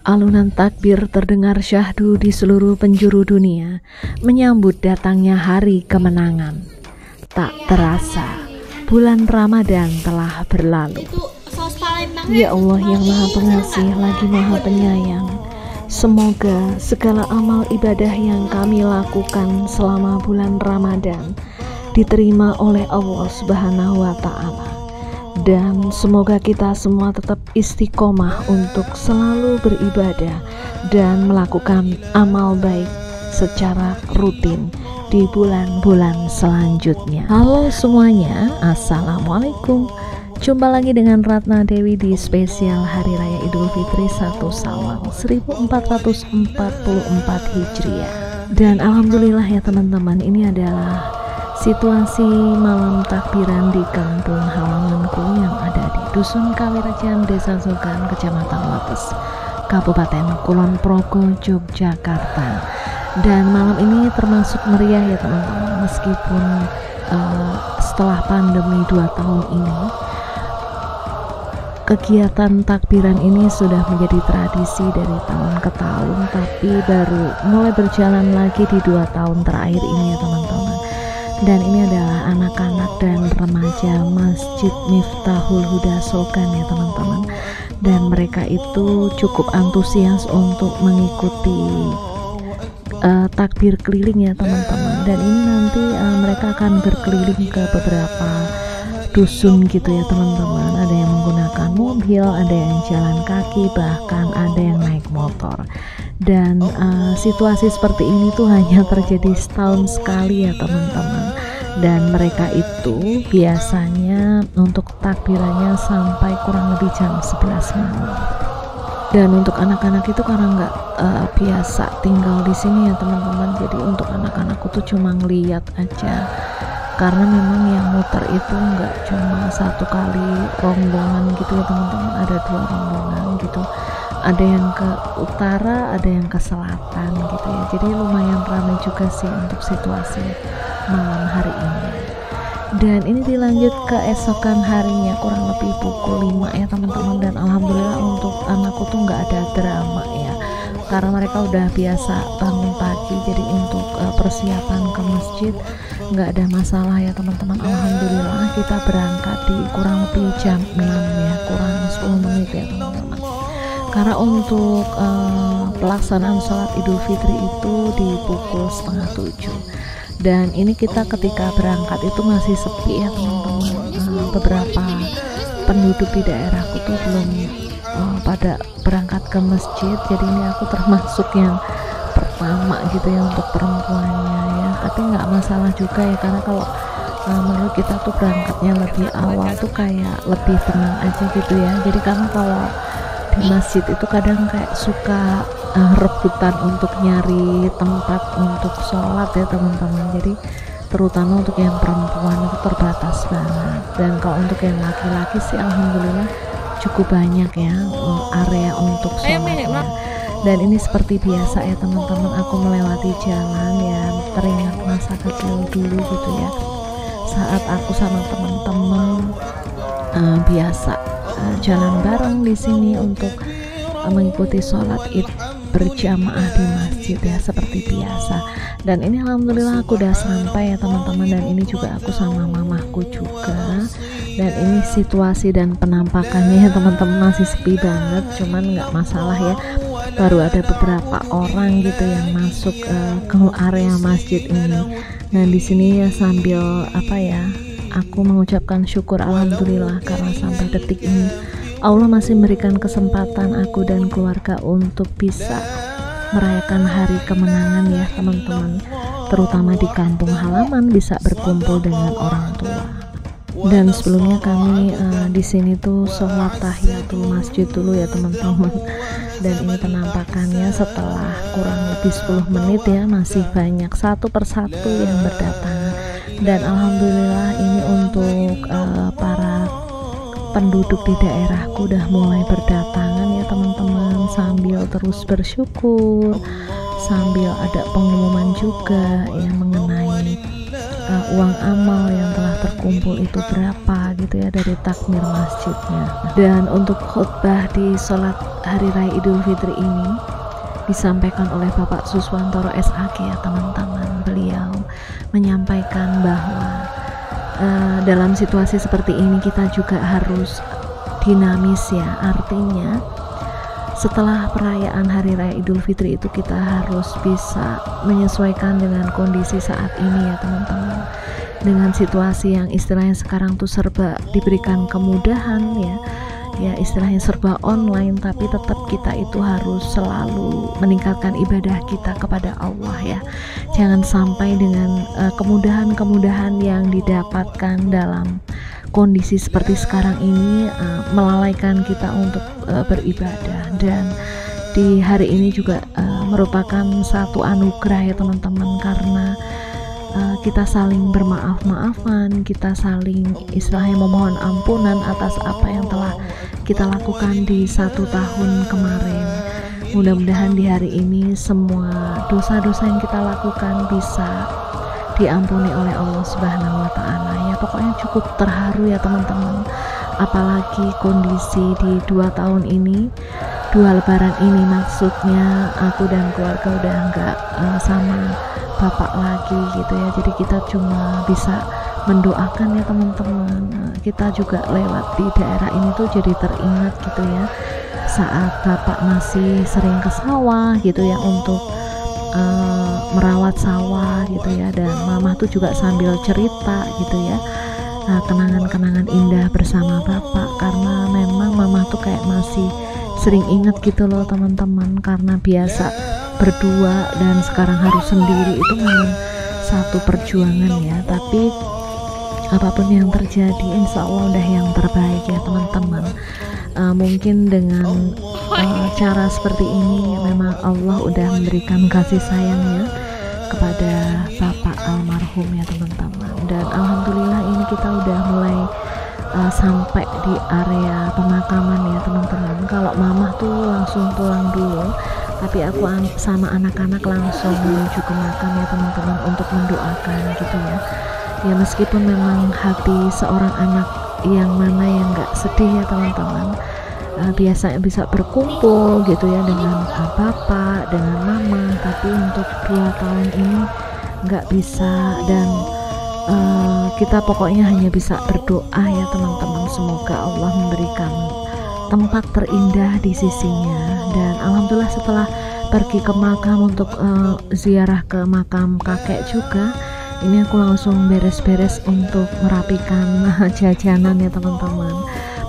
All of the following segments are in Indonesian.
Alunan takbir terdengar syahdu di seluruh penjuru dunia menyambut datangnya hari kemenangan. Tak terasa, bulan Ramadan telah berlalu. Ya Allah yang Maha Pengasih lagi Maha Penyayang, semoga segala amal ibadah yang kami lakukan selama bulan Ramadan diterima oleh Allah Subhanahu wa Ta'ala. Dan semoga kita semua tetap istiqomah untuk selalu beribadah dan melakukan amal baik secara rutin di bulan-bulan selanjutnya. Halo semuanya, Assalamualaikum. Jumpa lagi dengan Ratna Dewi di spesial Hari Raya Idul Fitri 1 Syawal 1444 Hijriah. Dan alhamdulillah ya teman-teman, ini adalah situasi malam takbiran di kampung halamanku yang ada di Dusun Kawirajan, Desa Sogan, Kecamatan Wates, Kabupaten Kulon Progo, Yogyakarta. Dan malam ini termasuk meriah ya teman-teman, meskipun setelah pandemi 2 tahun ini, kegiatan takbiran ini sudah menjadi tradisi dari tahun ke tahun, tapi baru mulai berjalan lagi di 2 tahun terakhir ini ya teman-teman. Dan ini adalah anak-anak dan remaja Masjid Miftahul Huda Sogan ya teman-teman, dan mereka itu cukup antusias untuk mengikuti takbir keliling ya teman-teman. Dan ini nanti mereka akan berkeliling ke beberapa dusun gitu ya teman-teman. Ada yang menggunakan mobil, ada yang jalan kaki, bahkan ada yang naik motor. Dan situasi seperti ini tuh hanya terjadi setahun sekali ya teman-teman. Dan mereka itu biasanya untuk takbirannya sampai kurang lebih jam 11 malam. Dan untuk anak-anak itu karena nggak biasa tinggal di sini ya teman-teman, jadi untuk anak-anakku tuh cuma ngeliat aja, karena memang yang muter itu nggak cuma 1 kali rombongan gitu ya teman-teman, ada 2 rombongan gitu, ada yang ke utara, ada yang ke selatan gitu ya. Jadi lumayan ramai juga sih untuk situasi malam hari ini. Dan ini dilanjut keesokan harinya kurang lebih pukul 5 ya teman-teman. Dan alhamdulillah untuk anakku tuh nggak ada drama ya, karena mereka udah biasa bangun pagi, jadi untuk persiapan ke masjid nggak ada masalah ya teman-teman. Alhamdulillah kita berangkat di kurang lebih jam 6 ya, kurang 10 menit ya teman-teman. Karena untuk pelaksanaan sholat Idul Fitri itu di pukul 6:30. Dan ini kita ketika berangkat itu masih sepi ya teman-teman. Beberapa penduduk di daerahku tuh belum pada berangkat ke masjid, jadi ini aku termasuk yang pertama gitu ya untuk perempuannya ya. Tapi nggak masalah juga ya, karena kalau menurut kita tuh berangkatnya lebih awal tuh kayak lebih tenang aja gitu ya. Jadi karena kalau di masjid itu kadang kayak suka rebutan untuk nyari tempat untuk sholat ya teman-teman. Jadi terutama untuk yang perempuan itu terbatas banget. Dan kalau untuk yang laki-laki sih alhamdulillah cukup banyak ya area untuk sholatnya. Dan ini seperti biasa ya teman-teman, aku melewati jalan ya, teringat masa kecil dulu gitu ya, saat aku sama teman-teman biasa jalan bareng di sini untuk mengikuti sholat id berjamaah di masjid ya seperti biasa. Dan ini alhamdulillah aku udah sampai ya teman-teman, dan ini juga aku sama mamahku juga. Dan ini situasi dan penampakannya ya teman-teman masih sepi banget, cuman nggak masalah ya, baru ada beberapa orang gitu yang masuk ke area masjid ini. Nah di sini ya sambil apa ya, aku mengucapkan syukur alhamdulillah karena sampai detik ini Allah masih memberikan kesempatan aku dan keluarga untuk bisa merayakan hari kemenangan ya teman-teman, terutama di kampung halaman, bisa berkumpul dengan orang tua. Dan sebelumnya kami di sini tuh sholat tahiyatul masjid dulu ya teman-teman. Dan ini penampakannya setelah kurang lebih 10 menit ya, masih banyak satu persatu yang berdatangan. Dan alhamdulillah ini untuk para penduduk di daerahku udah mulai berdatangan ya teman-teman, sambil terus bersyukur, sambil ada pengumuman juga ya mengenai uang amal yang telah terkumpul itu berapa gitu ya dari takmir masjidnya. Dan untuk khutbah di sholat Hari Raya Idul Fitri ini disampaikan oleh Bapak Suswantoro SAG ya teman-teman. Beliau menyampaikan bahwa dalam situasi seperti ini kita juga harus dinamis ya, artinya setelah perayaan Hari Raya Idul Fitri itu kita harus bisa menyesuaikan dengan kondisi saat ini ya teman-teman, dengan situasi yang istilahnya sekarang tuh serba diberikan kemudahan ya istilahnya serba online, tapi tetap kita itu harus selalu meningkatkan ibadah kita kepada Allah ya. Jangan sampai dengan kemudahan-kemudahan yang didapatkan dalam kondisi seperti sekarang ini melalaikan kita untuk beribadah. Dan di hari ini juga merupakan satu anugerah ya teman-teman, karena kita saling bermaaf-maafan, kita saling istilahnya memohon ampunan atas apa yang telah kita lakukan di 1 tahun kemarin. Mudah-mudahan di hari ini semua dosa-dosa yang kita lakukan bisa diampuni oleh Allah Subhanahu wa Ta'ala ya. Pokoknya cukup terharu ya teman-teman, apalagi kondisi di 2 tahun ini, 2 lebaran ini maksudnya aku dan keluarga udah enggak sama bapak lagi gitu ya. Jadi kita cuma bisa mendoakan ya teman-teman. Kita juga lewat di daerah ini tuh jadi teringat gitu ya, saat bapak masih sering ke sawah gitu ya untuk merawat sawah gitu ya, dan mama tuh juga sambil cerita gitu ya, kenangan-kenangan indah bersama bapak, karena memang mama tuh kayak masih sering ingat gitu loh teman-teman, karena biasa berdua dan sekarang harus sendiri itu memang satu perjuangan ya. Tapi apapun yang terjadi insya Allah udah yang terbaik ya teman-teman. Mungkin dengan cara seperti ini memang Allah udah memberikan kasih sayangnya kepada bapak almarhum ya teman-teman. Dan alhamdulillah ini kita udah mulai sampai di area pemakaman ya teman-teman. Kalau mama tuh langsung pulang dulu, tapi aku sama anak-anak langsung menuju ke makam ya teman-teman untuk mendoakan gitu ya. Ya meskipun memang hati seorang anak yang mana yang gak sedih ya teman-teman, biasanya bisa berkumpul gitu ya dengan bapak, dengan mama, tapi untuk 2 tahun ini gak bisa. Dan kita pokoknya hanya bisa berdoa ya teman-teman, semoga Allah memberikan tempat terindah di sisinya. Dan alhamdulillah setelah pergi ke makam untuk ziarah ke makam kakek juga, ini aku langsung beres-beres untuk merapikan jajanan ya teman-teman.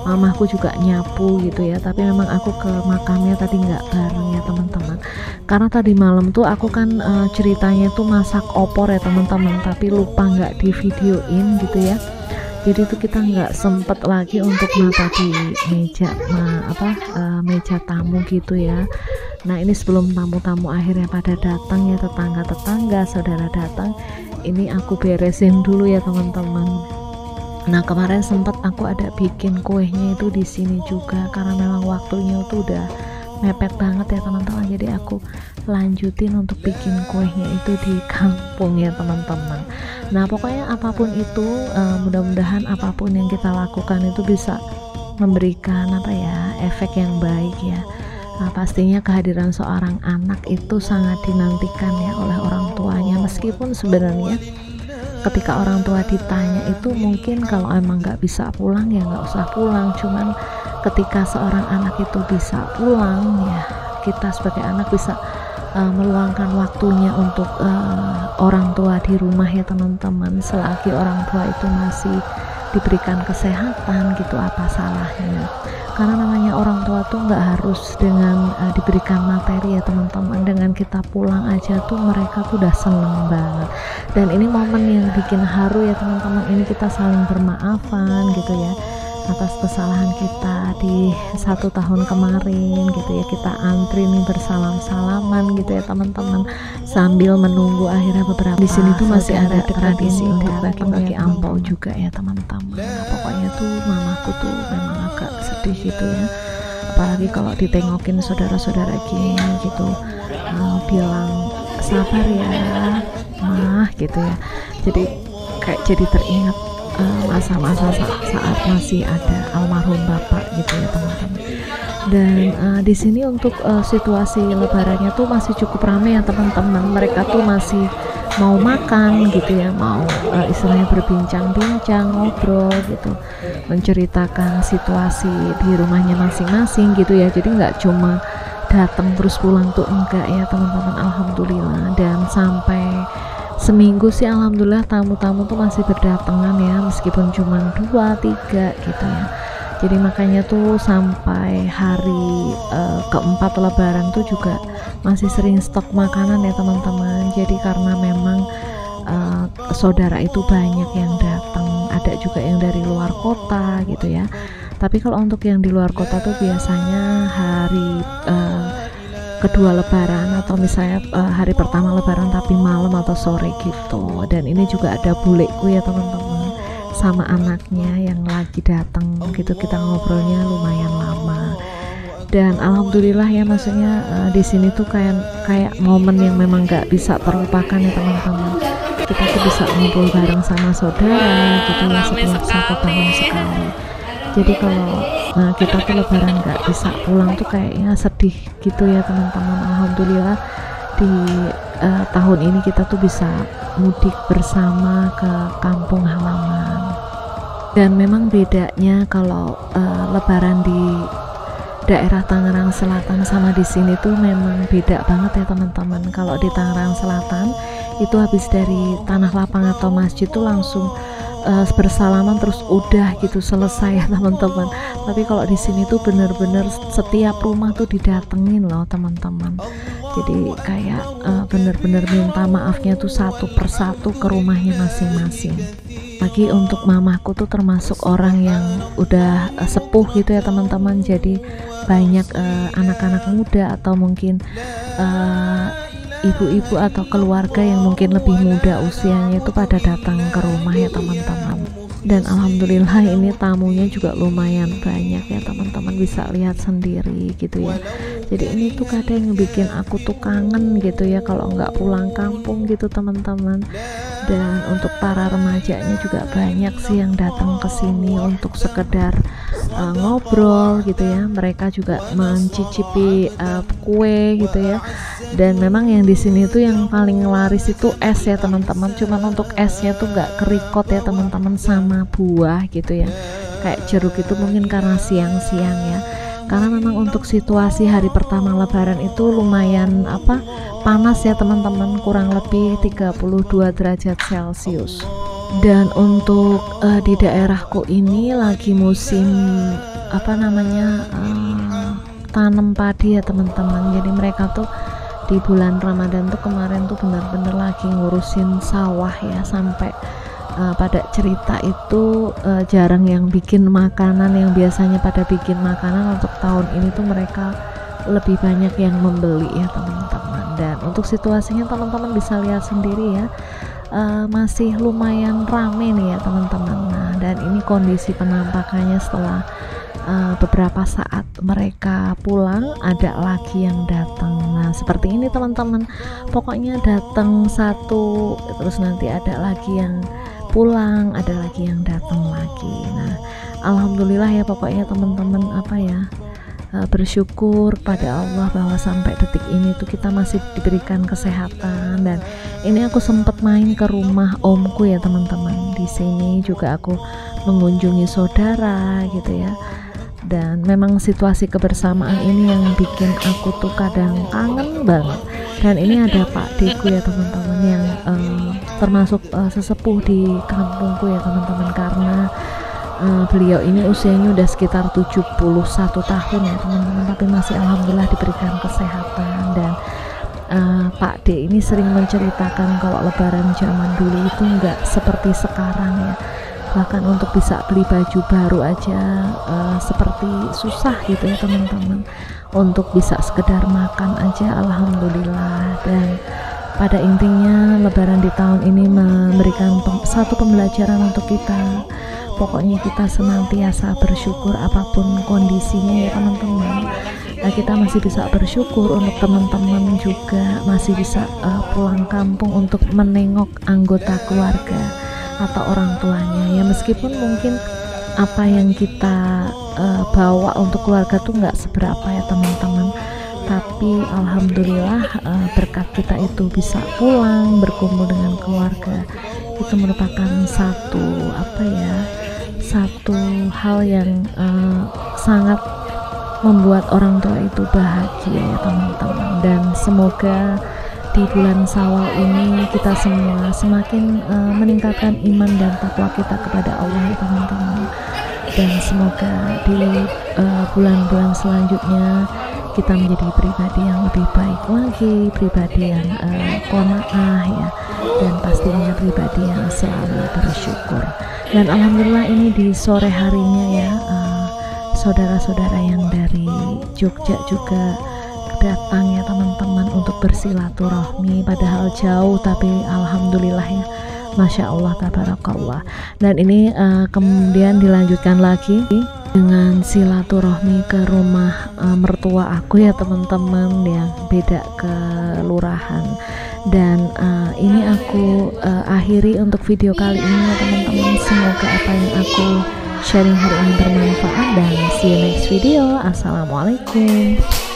Mamaku juga nyapu gitu ya, tapi memang aku ke makamnya tadi nggak bareng ya teman-teman, karena tadi malam tuh aku kan ceritanya tuh masak opor ya teman-teman, tapi lupa nggak di videoin gitu ya. Jadi itu kita nggak sempet lagi untuk nata di meja meja tamu gitu ya. Nah ini sebelum tamu-tamu akhirnya pada datang ya, tetangga-tetangga, saudara datang, ini aku beresin dulu ya teman-teman. Nah kemarin sempat aku ada bikin kuenya itu di sini juga, karena memang waktunya itu udah mepet banget ya teman-teman, jadi aku lanjutin untuk bikin kuenya itu di kampung ya teman-teman. Nah pokoknya apapun itu, mudah-mudahan apapun yang kita lakukan itu bisa memberikan efek yang baik ya. Nah, pastinya kehadiran seorang anak itu sangat dinantikan ya oleh orang tuanya, meskipun sebenarnya ketika orang tua ditanya itu mungkin kalau emang nggak bisa pulang ya nggak usah pulang, cuman ketika seorang anak itu bisa pulang ya, kita sebagai anak bisa meluangkan waktunya untuk orang tua di rumah ya teman-teman. Selagi orang tua itu masih diberikan kesehatan gitu, apa salahnya? Karena namanya orang tua tuh nggak harus dengan diberikan materi ya teman-teman, dengan kita pulang aja tuh mereka tuh udah seneng banget. Dan ini momen yang bikin haru ya teman-teman, ini kita saling bermaafan gitu ya atas kesalahan kita di 1 tahun kemarin gitu ya. Kita antri nih bersalam-salaman gitu ya teman-teman, sambil menunggu akhirnya beberapa di sini tuh masih ada tradisi untuk bagi-bagi ampau juga ya teman-teman. Nah, pokoknya tuh mamaku tuh memang agak sedih gitu ya, apalagi kalau ditengokin saudara-saudara gini gitu, bilang sabar ya mah gitu ya. Jadi kayak jadi teringat masa-masa saat masih ada almarhum bapak gitu ya teman-teman. Dan di sini untuk situasi lebarannya tuh masih cukup ramai ya teman-teman. Mereka tuh masih mau makan gitu ya, mau istilahnya berbincang-bincang, ngobrol gitu, menceritakan situasi di rumahnya masing-masing gitu ya. Jadi nggak cuma datang terus pulang tuh enggak ya teman-teman, alhamdulillah. Dan sampai seminggu sih alhamdulillah tamu-tamu tuh masih berdatangan ya, meskipun cuma 2-3 gitu ya. Jadi makanya tuh sampai hari keempat lebaran tuh juga masih sering stok makanan ya teman-teman. Jadi karena memang saudara itu banyak yang datang, ada juga yang dari luar kota gitu ya. Tapi kalau untuk yang di luar kota tuh biasanya hari kedua lebaran atau misalnya hari pertama lebaran tapi malam atau sore gitu. Dan ini juga ada buleku ya teman-teman, sama anaknya yang lagi datang gitu. Kita ngobrolnya lumayan lama dan alhamdulillah ya, maksudnya di sini tuh kayak momen yang memang nggak bisa terlupakan ya teman-teman. Kita tuh bisa ngumpul bareng sama saudara gitu ya setiap 1 tahun sekali. Jadi kalau kita tuh lebaran nggak bisa pulang tuh kayaknya sedih gitu ya teman-teman. Alhamdulillah di tahun ini kita tuh bisa mudik bersama ke kampung halaman. Dan memang bedanya kalau lebaran di daerah Tangerang Selatan sama di sini tuh memang beda banget ya teman-teman. Kalau di Tangerang Selatan itu habis dari tanah lapang atau masjid tuh langsung bersalaman terus udah gitu selesai ya teman-teman. Tapi kalau di sini tuh bener-bener setiap rumah tuh didatengin loh teman-teman. Jadi kayak bener-bener minta maafnya tuh satu persatu ke rumahnya masing-masing. Lagi untuk mamaku tuh termasuk orang yang udah sepuh gitu ya teman-teman. Jadi banyak anak-anak muda atau mungkin ibu-ibu atau keluarga yang mungkin lebih muda usianya itu pada datang ke rumah ya teman-teman. Dan alhamdulillah ini tamunya juga lumayan banyak ya teman-teman, bisa lihat sendiri gitu ya. Jadi ini tuh kadang yang bikin aku tuh kangen gitu ya kalau nggak pulang kampung gitu teman-teman. Dan untuk para remajanya juga banyak sih yang datang ke sini untuk sekedar ngobrol gitu ya. Mereka juga mencicipi kue gitu ya. Dan memang yang di sini tuh yang paling laris itu es ya teman-teman. Cuman untuk esnya tuh nggak kerikot ya teman-teman, sama buah gitu ya. Kayak jeruk itu mungkin karena siang-siang ya. Karena memang untuk situasi hari pertama lebaran itu lumayan panas ya teman-teman, kurang lebih 32 derajat Celcius. Dan untuk di daerahku ini lagi musim tanam padi ya teman-teman. Jadi mereka tuh di bulan Ramadan tuh kemarin tuh benar-benar lagi ngurusin sawah ya, sampai pada cerita itu jarang yang bikin makanan. Yang biasanya pada bikin makanan untuk tahun ini tuh mereka lebih banyak yang membeli ya teman-teman. Dan untuk situasinya teman-teman bisa lihat sendiri ya, masih lumayan rame nih ya teman-teman. Nah, dan ini kondisi penampakannya setelah beberapa saat mereka pulang, ada lagi yang datang. Nah seperti ini teman-teman, pokoknya datang satu terus nanti ada lagi yang pulang, ada lagi yang datang lagi. Nah alhamdulillah ya pokoknya teman-teman, bersyukur pada Allah bahwa sampai detik ini tuh kita masih diberikan kesehatan. Dan ini aku sempat main ke rumah omku ya teman-teman. Di sini juga aku mengunjungi saudara gitu ya. Dan memang situasi kebersamaan ini yang bikin aku tuh kadang kangen banget. Dan ini ada Pak Deku ya teman-teman, yang termasuk sesepuh di kampungku ya teman-teman, karena beliau ini usianya udah sekitar 71 tahun ya teman-teman, tapi masih alhamdulillah diberikan kesehatan. Dan Pak D ini sering menceritakan kalau lebaran zaman dulu itu nggak seperti sekarang ya. Bahkan untuk bisa beli baju baru aja seperti susah gitu ya teman-teman. Untuk bisa sekedar makan aja alhamdulillah. Dan pada intinya lebaran di tahun ini memberikan satu pembelajaran untuk kita. Pokoknya kita senantiasa bersyukur apapun kondisinya ya teman-teman. Nah, kita masih bisa bersyukur, untuk teman-teman juga masih bisa pulang kampung untuk menengok anggota keluarga. atau orang tuanya ya, meskipun mungkin apa yang kita bawa untuk keluarga tuh nggak seberapa ya teman-teman, tapi alhamdulillah berkat kita itu bisa pulang berkumpul dengan keluarga, itu merupakan satu hal yang sangat membuat orang tua itu bahagia ya teman-teman. Dan semoga di bulan Syawal ini kita semua semakin meningkatkan iman dan takwa kita kepada Allah ya teman-teman, dan semoga di bulan-bulan selanjutnya kita menjadi pribadi yang lebih baik lagi, pribadi yang qanaah ya, dan pastinya pribadi yang selalu bersyukur. Dan alhamdulillah ini di sore harinya ya, saudara-saudara yang dari Jogja juga datang ya teman-teman untuk bersilaturahmi, padahal jauh tapi alhamdulillah ya, Masya Allah tabarakallah. Dan ini kemudian dilanjutkan lagi dengan silaturahmi ke rumah mertua aku ya teman-teman, yang beda kelurahan. Dan ini aku akhiri untuk video kali ini ya teman-teman. Semoga apa yang aku sharing hari ini bermanfaat, dan see you next video. Assalamualaikum.